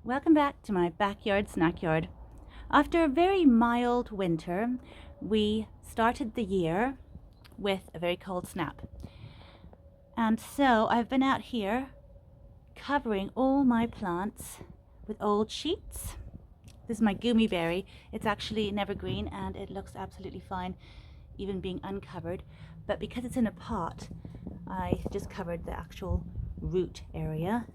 Welcome back to my backyard snack yard. After a very mild winter, we started the year with a very cold snap. And so I've been out here covering all my plants with old sheets. This is my gummy berry. It's actually an evergreen and it looks absolutely fine even being uncovered. But because it's in a pot, I just covered the actual root area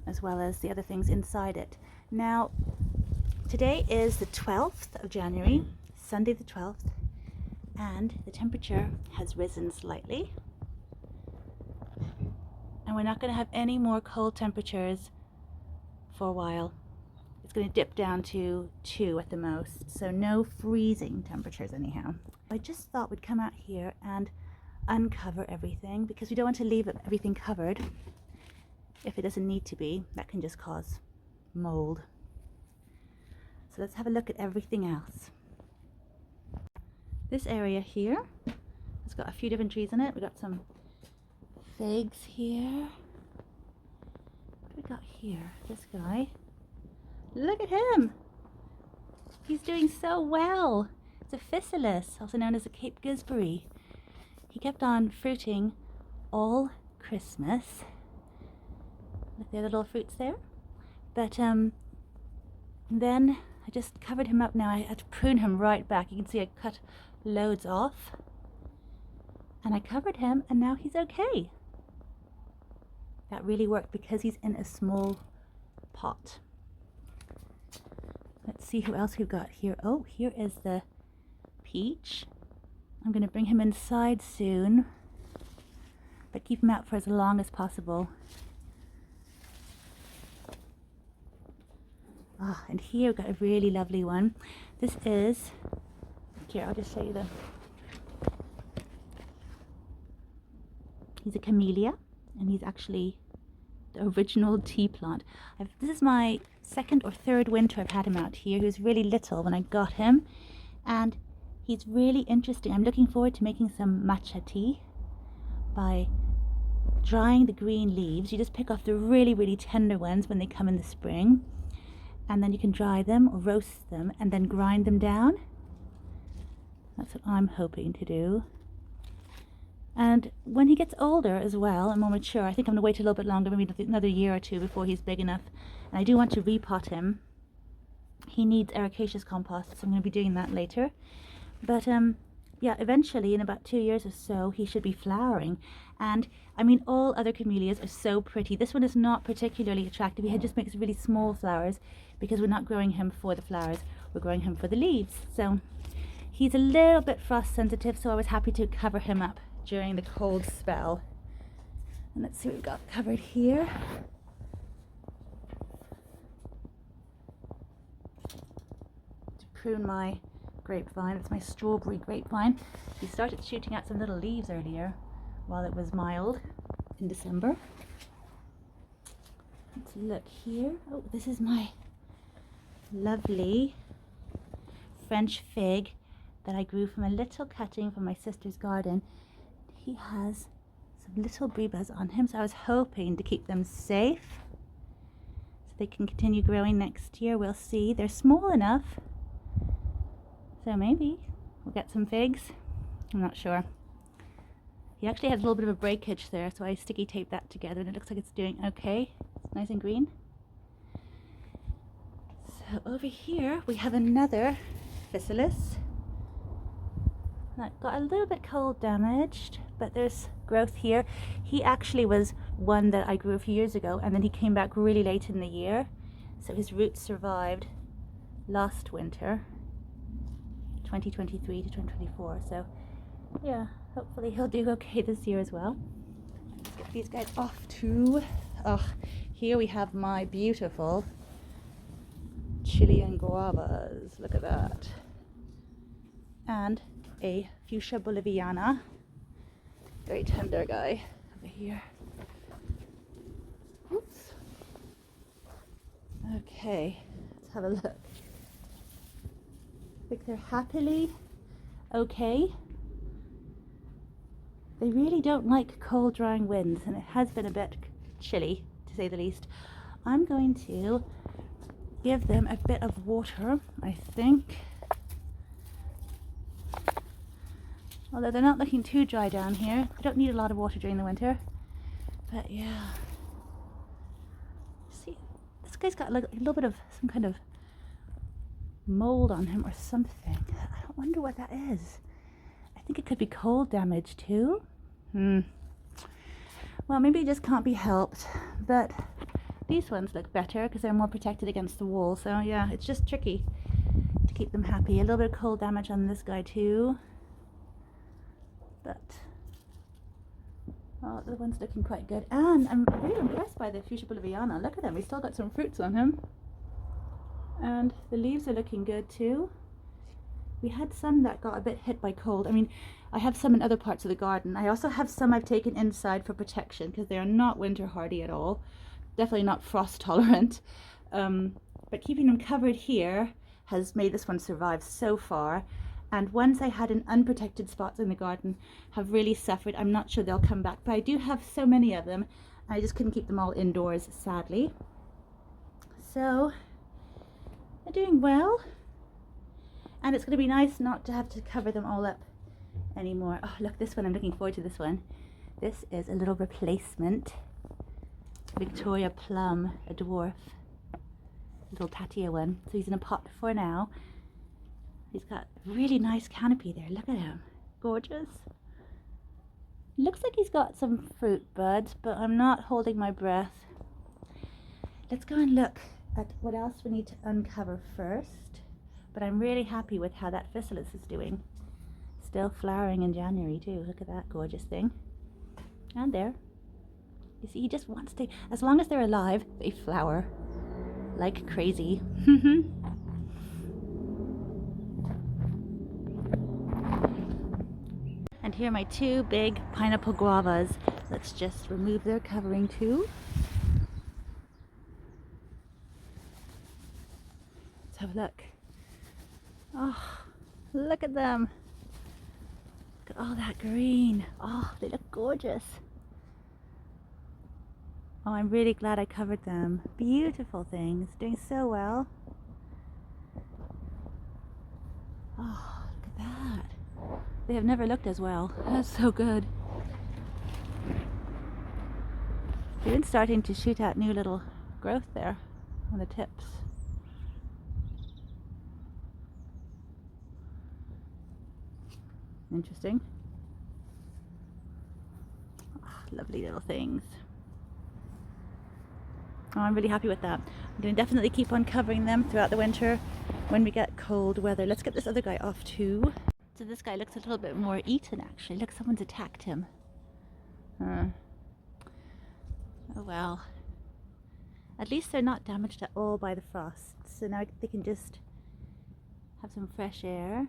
as well as the other things inside it. Now, today is the 12th of January, Sunday the 12th, and the temperature has risen slightly. And we're not going to have any more cold temperatures for a while. It's going to dip down to 2 at the most, so no freezing temperatures anyhow. I just thought we'd come out here and uncover everything because we don't want to leave everything covered if it doesn't need to be. That can just cause mold. So let's have a look at everything else. This area here has got a few different trees in it. We've got some figs here. What do we got here? This guy. Look at him! He's doing so well. It's a physalis, also known as a Cape Gooseberry. He kept on fruiting all Christmas. Look, there are the little fruits there. But then I just covered him up now. I had to prune him right back. You can see I cut loads off. And I covered him and now he's okay. That really worked because he's in a small pot. Let's see who else we've got here. Oh, here is the peach. I'm going to bring him inside soon, but keep him out for as long as possible. Ah, and here we've got a really lovely one. This is, here, I'll just show you he's a camellia, and he's actually the original tea plant. This is my second or third winter I've had him out here. He was really little when I got him, and he's really interesting. I'm looking forward to making some matcha tea by drying the green leaves. You just pick off the really, really tender ones when they come in the spring, and then you can dry them or roast them and then grind them down. That's what I'm hoping to do. And when he gets older as well and more mature, I think I'm going to wait a little bit longer, maybe another year or two before he's big enough. And I do want to repot him. He needs ericaceous compost, so I'm going to be doing that later. But yeah, eventually in about 2 years or so, he should be flowering. And I mean, all other camellias are so pretty. This one is not particularly attractive. He just makes really small flowers because we're not growing him for the flowers. We're growing him for the leaves. So he's a little bit frost sensitive, so I was happy to cover him up during the cold spell. And let's see what we've got covered here. To prune my grapevine, it's my strawberry grapevine. He started shooting out some little leaves earlier while it was mild in December. Let's look here. Oh, this is my lovely French fig that I grew from a little cutting from my sister's garden. He has some little bribas on him, so I was hoping to keep them safe so they can continue growing next year. We'll see. They're small enough, so maybe we'll get some figs. I'm not sure. He actually has a little bit of a breakage there, so I sticky taped that together and it looks like it's doing okay. It's nice and green. So over here we have another physalis. That got a little bit cold damaged, but there's growth here. He actually was one that I grew a few years ago, and then he came back really late in the year, so his roots survived last winter, 2023 to 2024. So yeah, hopefully he'll do okay this year as well. Let's get these guys off too. Oh, here we have my beautiful Chilean guavas. Look at that. And a fuchsia boliviana, very tender guy over here. Oops. Okay, let's have a look. I think they're happily okay. They really don't like cold drying winds, and it has been a bit chilly to say the least. I'm going to give them a bit of water, I think. Although they're not looking too dry down here. They don't need a lot of water during the winter. But yeah. See, this guy's got like a little bit of some kind of mold on him or something. I wonder what that is. I think it could be cold damage too. Well, maybe it just can't be helped. But these ones look better because they're more protected against the wall. So yeah, it's just tricky to keep them happy. A little bit of cold damage on this guy too. But oh, the one's looking quite good. And I'm really impressed by the Fuchsia boliviana. Look at him, he's still got some fruits on him. And the leaves are looking good too. We had some that got a bit hit by cold. I mean, I have some in other parts of the garden. I also have some I've taken inside for protection because they are not winter hardy at all. Definitely not frost tolerant. But keeping them covered here has made this one survive so far. And ones I had in unprotected spots in the garden have really suffered. I'm not sure they'll come back, but I do have so many of them. I just couldn't keep them all indoors, sadly. So they're doing well. And it's going to be nice not to have to cover them all up anymore. Oh, look, this one, I'm looking forward to this one. This is a little replacement Victoria Plum, a dwarf. Little Tatia one. So he's in a pot for now. He's got really nice canopy there. Look at him. Gorgeous. Looks like he's got some fruit buds, but I'm not holding my breath. Let's go and look at what else we need to uncover first. But I'm really happy with how that physalis is doing. Still flowering in January too. Look at that gorgeous thing. And there. You see, he just wants to, as long as they're alive, they flower like crazy. And here are my two big pineapple guavas. Let's just remove their covering too. Let's have a look. Oh, look at them. Look at all that green. Oh, they look gorgeous. Oh, I'm really glad I covered them. Beautiful things, doing so well. Oh, look at that. They have never looked as well. That's so good. They're even starting to shoot out new little growth there on the tips. Interesting. Oh, lovely little things. Oh, I'm really happy with that. I'm going to definitely keep on covering them throughout the winter when we get cold weather. Let's get this other guy off too. So this guy looks a little bit more eaten actually. Look, someone's attacked him. Oh well. At least they're not damaged at all by the frost. So now they can just have some fresh air.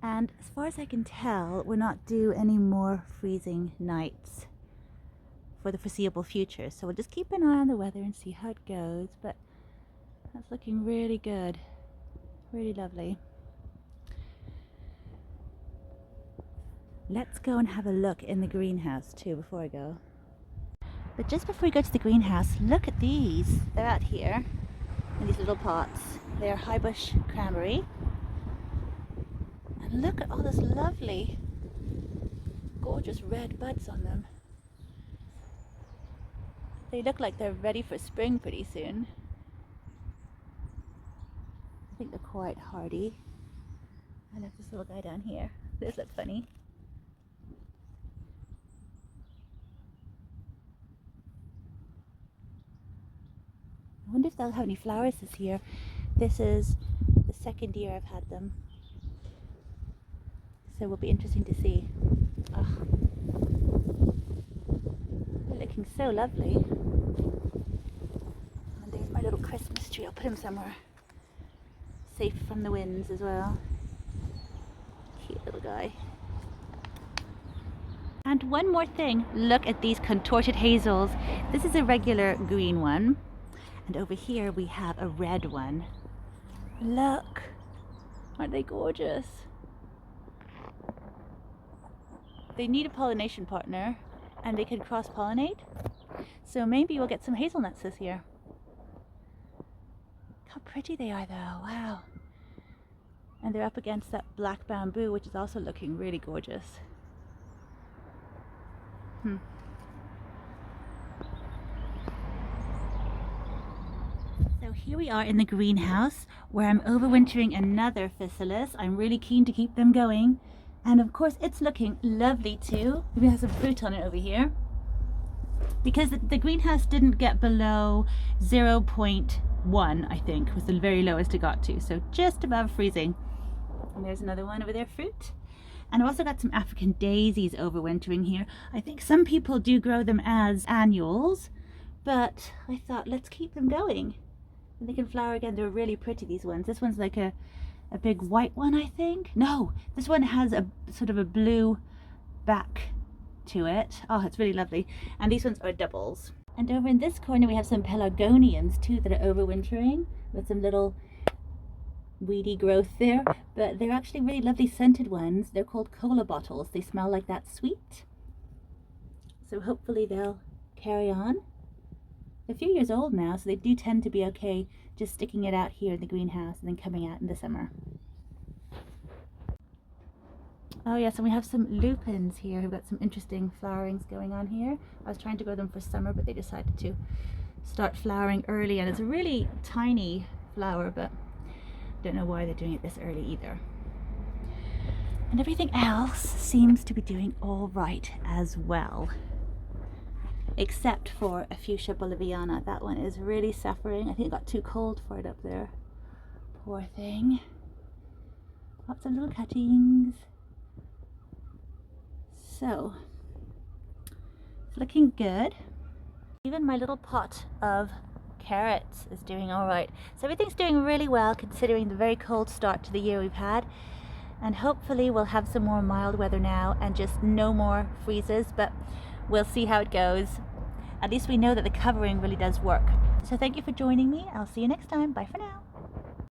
And as far as I can tell, we're not due any more freezing nights for the foreseeable future. So we'll just keep an eye on the weather and see how it goes. But that's looking really good. Really lovely. Let's go and have a look in the greenhouse too before I go. But just before we go to the greenhouse, look at these. They're out here in these little pots. They're high bush cranberry. And look at all this lovely, gorgeous red buds on them. They look like they're ready for spring pretty soon. I think they're quite hardy. I love this little guy down here. This looks funny. I wonder if they'll have any flowers this year. This is the second year I've had them. So it will be interesting to see. Oh, they're looking so lovely. And there's my little Christmas tree. I'll put him somewhere safe from the winds as well. Cute little guy. And one more thing, look at these contorted hazels. This is a regular green one. And over here we have a red one. Look, aren't they gorgeous? They need a pollination partner and they can cross-pollinate. So maybe we'll get some hazelnuts this year. How pretty they are though, wow. And they're up against that black bamboo, which is also looking really gorgeous. So here we are in the greenhouse where I'm overwintering another physalis. I'm really keen to keep them going. And of course it's looking lovely too. We have some fruit on it over here. Because the greenhouse didn't get below 0.1, I think, was the very lowest it got to. So just above freezing. And there's another one over there, fruit. And I've also got some African daisies overwintering here. I think some people do grow them as annuals, but I thought let's keep them going. And they can flower again. They're really pretty, these ones. This one's like a big white one, I think. No, this one has a sort of a blue back to it. Oh, it's really lovely. And these ones are doubles. And over in this corner we have some pelargoniums too that are overwintering with some little weedy growth there, but they're actually really lovely scented ones. They're called cola bottles. They smell like that sweet. So hopefully they'll carry on. They're a few years old now, so they do tend to be okay just sticking it out here in the greenhouse and then coming out in the summer. Oh yes, and we have some lupins here who've got some interesting flowerings going on here. I was trying to grow them for summer, but they decided to start flowering early, and it's a really tiny flower, but don't know why they're doing it this early either. And everything else seems to be doing all right as well, except for a fuchsia boliviana. That one is really suffering. I think it got too cold for it up there. Poor thing. Lots of little cuttings. So, it's looking good. Even my little pot of carrots is doing all right. So everything's doing really well considering the very cold start to the year we've had. And hopefully we'll have some more mild weather now and just no more freezes, but we'll see how it goes. At least we know that the covering really does work. So thank you for joining me. I'll see you next time. Bye for now.